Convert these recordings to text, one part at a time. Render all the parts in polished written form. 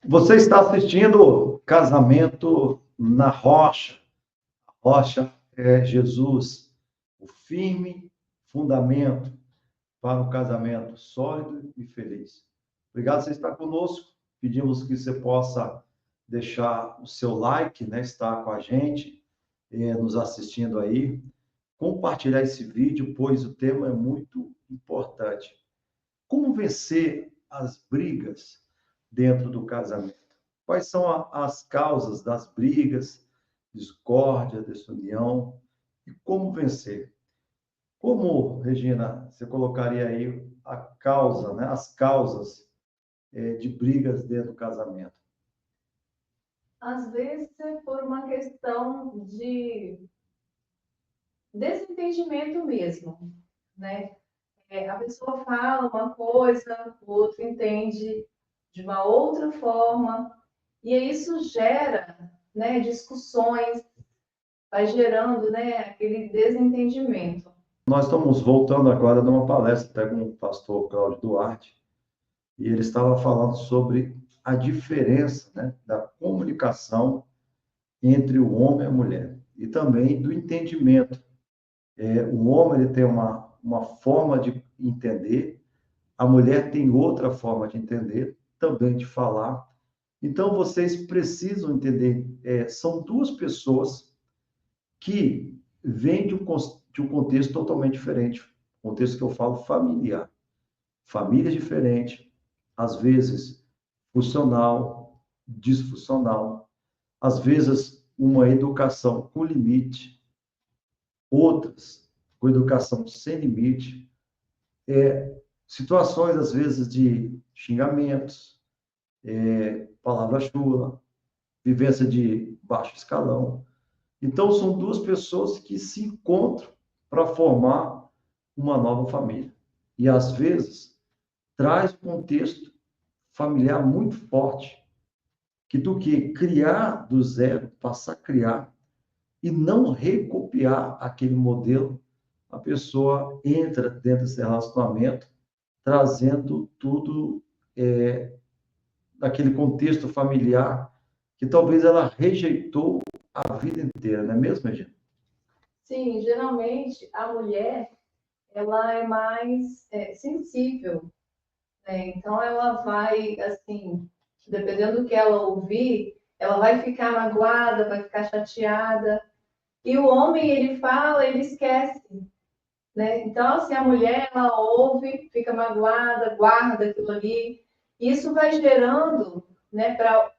Você está assistindo Casamento na Rocha. A rocha é Jesus, o firme fundamento para um casamento sólido e feliz. Obrigado por você estar conosco. Pedimos que você possa deixar o seu like, né? Estar com a gente, nos assistindo aí. Compartilhar esse vídeo, pois o tema é muito importante. Como vencer as brigas dentro do casamento? Quais são as causas das brigas, discórdia, desunião e como vencer? Como, Regina, você colocaria aí a causa, né, as causas de brigas dentro do casamento? Às vezes é por uma questão de desentendimento mesmo, né? A pessoa fala uma coisa, o outro entende de uma outra forma, e isso gera, né, discussões, vai gerando, né, aquele desentendimento. Nós estamos voltando agora de uma palestra até com o pastor Cláudio Duarte, e ele estava falando sobre a diferença, né, da comunicação entre o homem e a mulher, e também do entendimento. O homem ele tem uma forma de entender, a mulher tem outra forma de entender, também de falar. Então, vocês precisam entender, são duas pessoas que vêm de um contexto totalmente diferente, contexto que eu falo familiar. Família diferente, às vezes funcional, disfuncional, às vezes uma educação com limite, outras com educação sem limite, situações, às vezes, de xingamentos, palavra chula, vivência de baixo escalão. Então, são duas pessoas que se encontram para formar uma nova família. E, às vezes, traz um contexto familiar muito forte, que do que criar do zero, passar a criar, e não recopiar aquele modelo, a pessoa entra dentro desse relacionamento trazendo tudo daquele contexto familiar que talvez ela rejeitou a vida inteira, não é mesmo, Regina? Sim, geralmente a mulher ela é mais sensível, né? Então ela vai assim, dependendo do que ela ouvir, ela vai ficar magoada, vai ficar chateada. E o homem ele fala, ele esquece, né? Então assim a mulher ela ouve, fica magoada, guarda aquilo ali. Isso vai gerando, né, para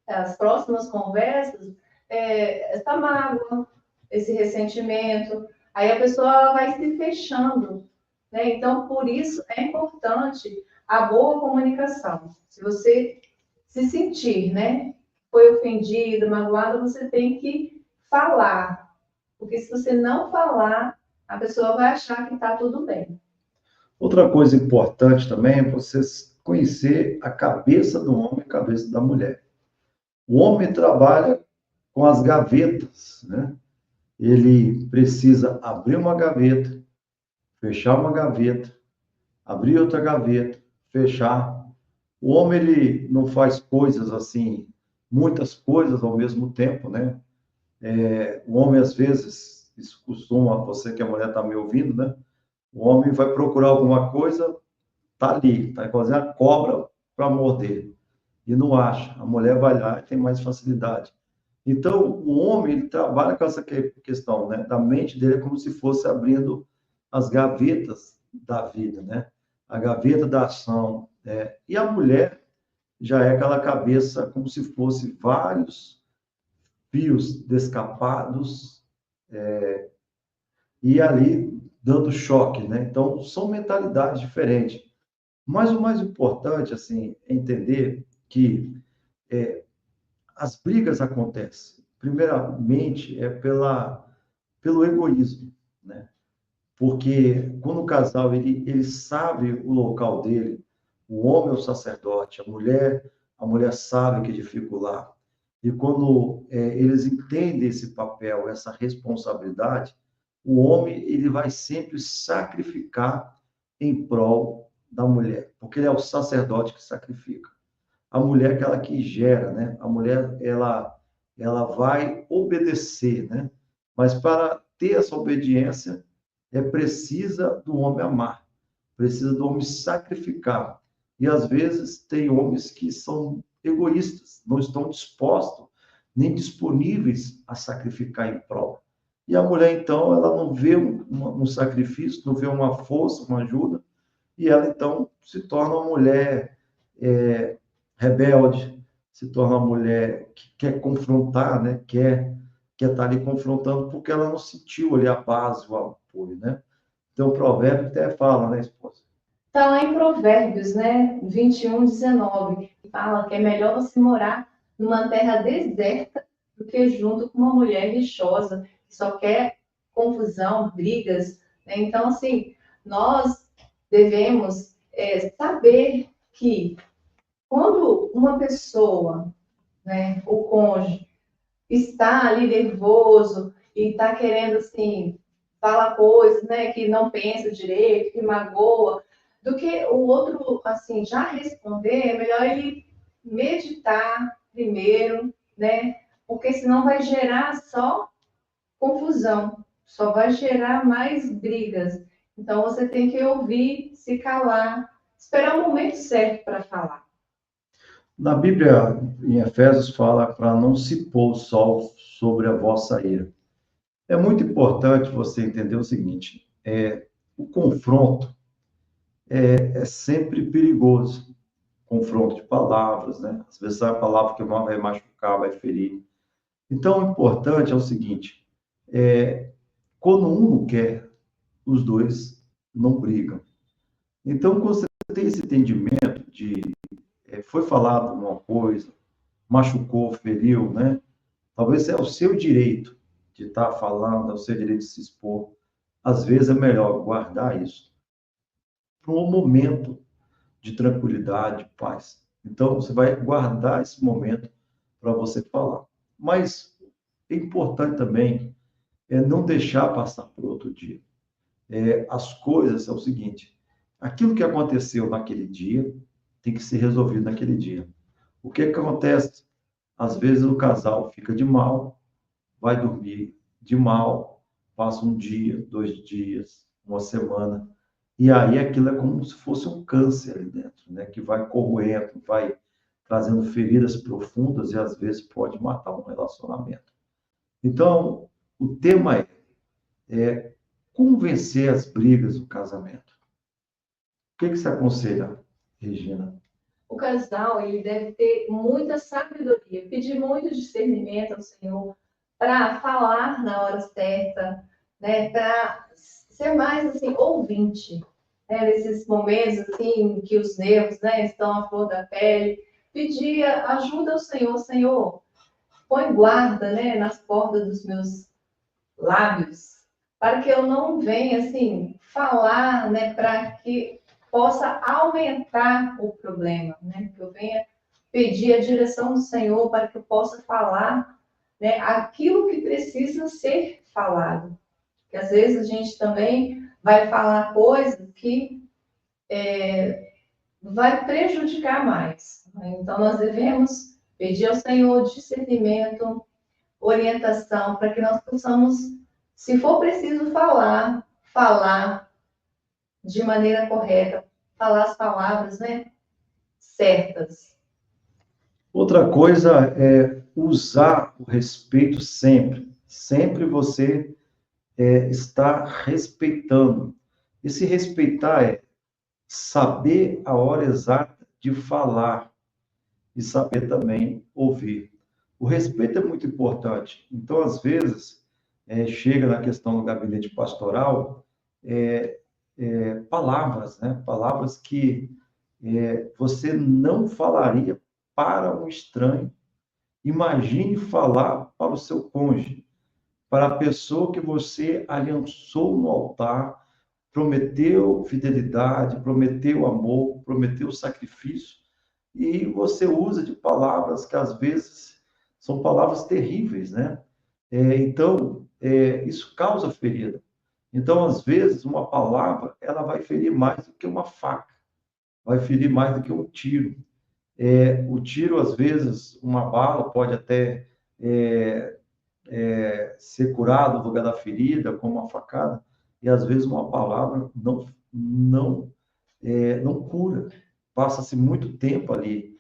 as próximas conversas, essa mágoa, esse ressentimento. Aí a pessoa vai se fechando, né? Então, por isso é importante a boa comunicação. Se você se sentir, né, foi ofendido, magoado, você tem que falar. Porque se você não falar, a pessoa vai achar que está tudo bem. Outra coisa importante também é você conhecer a cabeça do homem e a cabeça da mulher. O homem trabalha com as gavetas, né? Ele precisa abrir uma gaveta, fechar uma gaveta, abrir outra gaveta, fechar. O homem ele não faz coisas assim, muitas coisas ao mesmo tempo, né? O homem às vezes, isso costuma, você que é mulher está me ouvindo, né? O homem vai procurar alguma coisa, tá ali, tá fazendo a cobra para morder e não acha. A mulher vai lá e tem mais facilidade. Então, o homem ele trabalha com essa questão, né? Da mente dele é como se fosse abrindo as gavetas da vida, né? A gaveta da ação. E a mulher já é aquela cabeça como se fosse vários fios descapados e ali dando choque, né? Então, são mentalidades diferentes. Mas o mais importante, assim, é entender que as brigas acontecem, primeiramente, pelo egoísmo, né? Porque quando o casal ele sabe o local dele, o homem é o sacerdote, a mulher sabe que dificular. E quando eles entendem esse papel, essa responsabilidade, o homem ele vai sempre sacrificar em prol da mulher, porque ele é o sacerdote que sacrifica. a mulher é aquela que gera, né? A mulher, ela vai obedecer, né? Mas para ter essa obediência, é precisa do homem amar, precisa do homem sacrificar. E às vezes tem homens que são egoístas, não estão dispostos nem disponíveis a sacrificar em prol. E a mulher, então, ela não vê um sacrifício, não vê uma força, uma ajuda, e ela, então, se torna uma mulher rebelde, se torna uma mulher que quer confrontar, né? Quer estar ali confrontando, porque ela não sentiu ali a base, o apoio, né? Então, o provérbio até fala, né, esposa? Está lá em Provérbios, né? 21:19, que fala que é melhor você morar numa terra deserta do que junto com uma mulher rixosa, que só quer confusão, brigas, né? Então, assim, nós devemos saber que quando uma pessoa, né, o cônjuge, está ali nervoso e está querendo, assim, falar coisas, né, que não pensa direito, que magoa, do que o outro, assim, já responder, é melhor ele meditar primeiro, né, porque senão vai gerar só confusão, só vai gerar mais brigas. Então, você tem que ouvir, se calar, esperar o momento certo para falar. Na Bíblia, em Efésios, fala para não se pôr o sol sobre a vossa ira. É muito importante você entender o seguinte: o confronto é sempre perigoso. Confronto de palavras, né? Às vezes a palavra que vai machucar, vai ferir. Então, o importante é o seguinte: quando um não quer, os dois não brigam. Então, quando você tem esse entendimento de foi falado uma coisa, machucou, feriu, né? Talvez é o seu direito de estar falando, é o seu direito de se expor. Às vezes é melhor guardar isso para um momento de tranquilidade, de paz. Então, você vai guardar esse momento para você falar. Mas é importante também não deixar passar por outro dia. As coisas é o seguinte: aquilo que aconteceu naquele dia tem que ser resolvido naquele dia. O que acontece? Às vezes o casal fica de mal, vai dormir de mal, passa um dia, 2 dias, uma semana, e aí aquilo é como se fosse um câncer ali dentro, né? Que vai corroendo, vai trazendo feridas profundas e às vezes pode matar um relacionamento. Então, o tema é como vencer as brigas do casamento. O que você aconselha, Regina? O casal, ele deve ter muita sabedoria, pedir muito discernimento ao Senhor para falar na hora certa, né? Para ser mais assim ouvinte, né? Nesses momentos assim que os nervos, né, estão à flor da pele, pedir ajuda ao Senhor, Senhor, põe guarda, né, nas portas dos meus lábios, para que eu não venha assim falar, né, para que possa aumentar o problema, né? Que eu venha pedir a direção do Senhor para que eu possa falar, né, aquilo que precisa ser falado. Porque às vezes a gente também vai falar coisas que vai prejudicar mais, né? Então nós devemos pedir ao Senhor discernimento, orientação, para que nós possamos, se for preciso falar, falar de maneira correta, falar as palavras, né, certas. Outra coisa é usar o respeito sempre. Sempre você está respeitando. E se respeitar é saber a hora exata de falar e saber também ouvir. O respeito é muito importante. Então, às vezes, chega na questão do gabinete pastoral, palavras, né? Palavras que você não falaria para um estranho. Imagine falar para o seu cônjuge, para a pessoa que você aliançou no altar, prometeu fidelidade, prometeu amor, prometeu sacrifício, e você usa de palavras que às vezes são palavras terríveis, né? Então, isso causa ferida. Então, às vezes, uma palavra ela vai ferir mais do que uma faca, vai ferir mais do que um tiro. O tiro, às vezes, uma bala pode até é, ser curado no lugar da ferida, como uma facada, e às vezes uma palavra não cura. Passa-se muito tempo ali,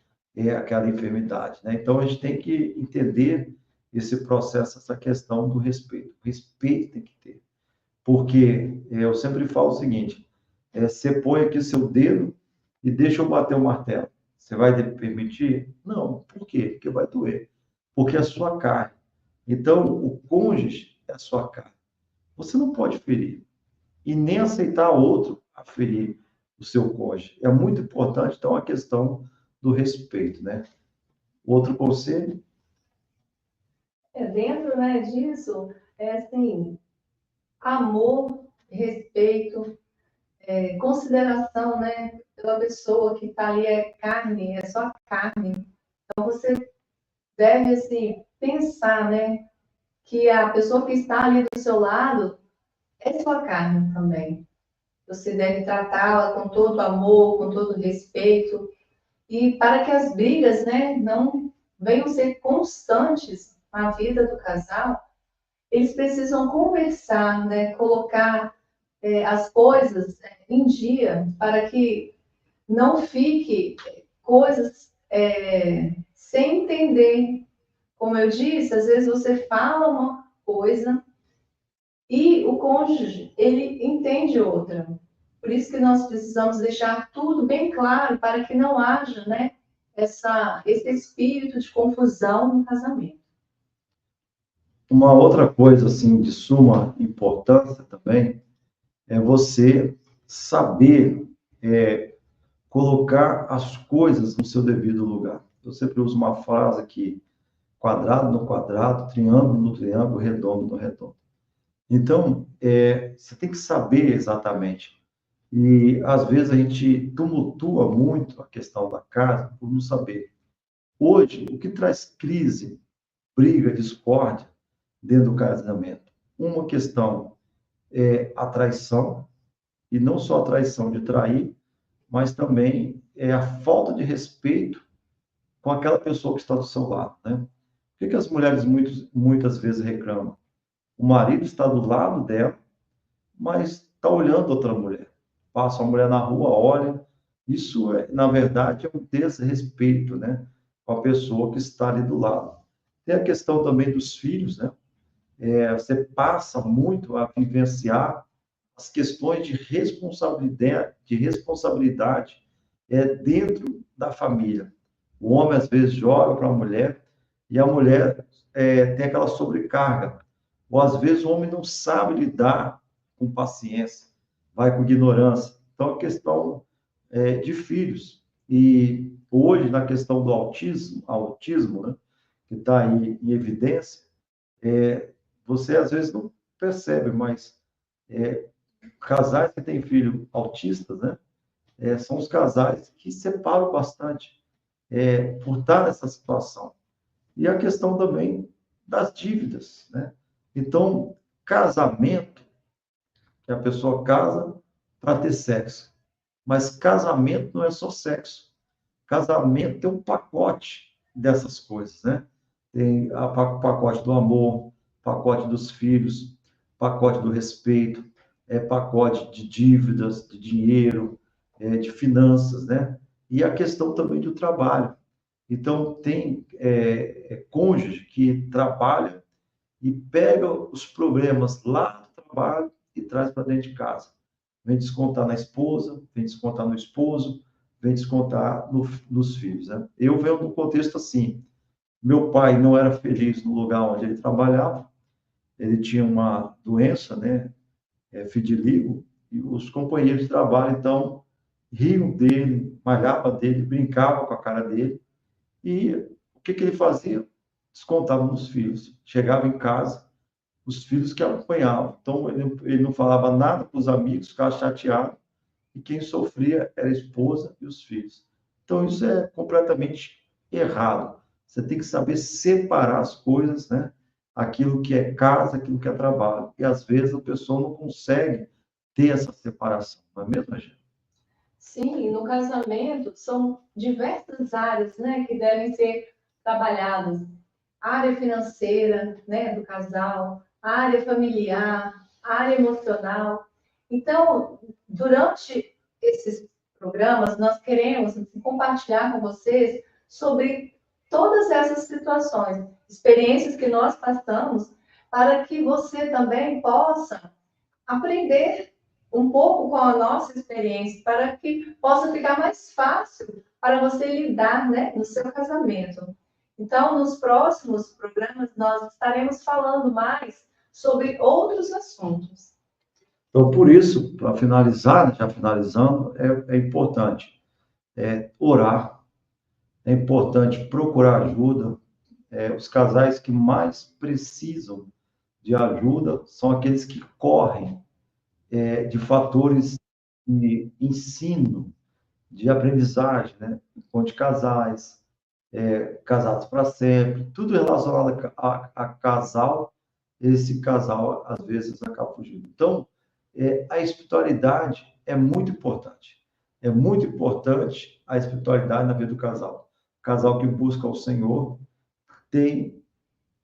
aquela enfermidade, né? Então, a gente tem que entender esse processo, essa questão do respeito. O respeito tem que ter. Porque eu sempre falo o seguinte: você põe aqui seu dedo e deixa eu bater o martelo. Você vai permitir? Não. Por quê? Porque vai doer. Porque é a sua carne. Então, o cônjuge é a sua carne. Você não pode ferir e nem aceitar outro a ferir o seu cônjuge. É muito importante, então, a questão do respeito, né? Outro conselho? Dentro, né, disso, assim, amor, respeito, consideração, né, pela pessoa que está ali, é carne, é só carne. Então, você deve, assim, pensar, né, que a pessoa que está ali do seu lado é sua carne também. Você deve tratá-la com todo amor, com todo respeito, e para que as brigas, né, não venham ser constantes na vida do casal, eles precisam conversar, né, colocar as coisas em dia para que não fique coisas sem entender. Como eu disse, às vezes você fala uma coisa e o cônjuge, ele entende outra. Por isso que nós precisamos deixar tudo bem claro para que não haja, né, esse espírito de confusão no casamento. Uma outra coisa, assim, de suma importância também é você saber colocar as coisas no seu devido lugar. Eu sempre uso uma frase aqui: quadrado no quadrado, triângulo no triângulo, redondo no redondo. Então, você tem que saber exatamente. E, às vezes, a gente tumultua muito a questão da casa por não saber. Hoje, o que traz crise, briga, discórdia dentro do casamento? Uma questão é a traição, e não só a traição de trair, mas também é a falta de respeito com aquela pessoa que está do seu lado, né? O que as mulheres muitas vezes reclamam? O marido está do lado dela, mas está olhando outra mulher. Passa uma mulher na rua, olha. Isso, na verdade, é um desrespeito, né? Com a pessoa que está ali do lado. Tem a questão também dos filhos, né? Você passa muito a vivenciar as questões de responsabilidade dentro da família. O homem, às vezes, joga para a mulher e a mulher tem aquela sobrecarga. Ou, às vezes, o homem não sabe lidar com paciência, vai com ignorância. Então, a questão de filhos. E hoje, na questão do autismo, né, que está aí em evidência, você, às vezes, não percebe, mas é, casais que têm filho autistas, né, são os casais que separam bastante por estar nessa situação. E a questão também das dívidas, né? Então, casamento, que a pessoa casa para ter sexo, mas casamento não é só sexo. Casamento tem um pacote dessas coisas, né? Tem o pacote do amor, pacote dos filhos, pacote do respeito, pacote de dívidas, de dinheiro, de finanças, né? E a questão também do trabalho. Então, tem cônjuge que trabalha e pega os problemas lá do trabalho e traz para dentro de casa. Vem descontar na esposa, vem descontar no esposo, vem descontar nos filhos, né? Eu venho de um contexto assim. Meu pai não era feliz no lugar onde ele trabalhava, ele tinha uma doença, né? Vitiligo, e os companheiros de trabalho, então, riam dele, malhavam dele, brincavam com a cara dele, e o que ele fazia? Descontava nos filhos. Chegava em casa, os filhos que acompanhavam. Então, ele não falava nada para os amigos, ficava chateado, e quem sofria era a esposa e os filhos. Então, isso é completamente errado. Você tem que saber separar as coisas, né? Aquilo que é casa, aquilo que é trabalho. E, às vezes, a pessoa não consegue ter essa separação, não é mesmo, gente? Sim, no casamento são diversas áreas, né, que devem ser trabalhadas. A área financeira, né, do casal, a área familiar, a área emocional. Então, durante esses programas, nós queremos assim, compartilhar com vocês sobre todas essas situações, experiências que nós passamos, para que você também possa aprender um pouco com a nossa experiência, para que possa ficar mais fácil para você lidar, né, no seu casamento. Então, nos próximos programas, nós estaremos falando mais sobre outros assuntos. Então, por isso, para finalizar, né, já finalizando, é importante orar, é importante procurar ajuda. Os casais que mais precisam de ajuda são aqueles que correm de fatores de ensino, de aprendizagem, né? Encontro de casais, casados para sempre, tudo relacionado a casal, esse casal às vezes acaba fugindo. Então, a espiritualidade é muito importante. É muito importante a espiritualidade na vida do casal. O casal que busca o Senhor tem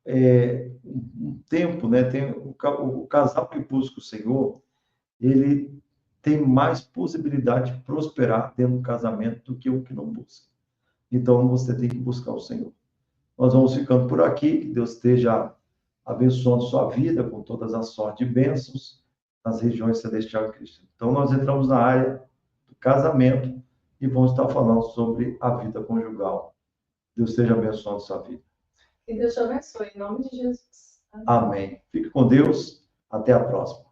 um tempo, né? Tem o casal que busca o Senhor, ele tem mais possibilidade de prosperar dentro do casamento do que o que não busca. Então, você tem que buscar o Senhor. Nós vamos ficando por aqui, que Deus esteja abençoando sua vida com todas as sortes de bênçãos nas regiões celestial e cristã. Então, nós entramos na área do casamento e vamos estar falando sobre a vida conjugal. Deus esteja abençoando sua vida. Que Deus te abençoe, em nome de Jesus. Amém. Fique com Deus. Até a próxima.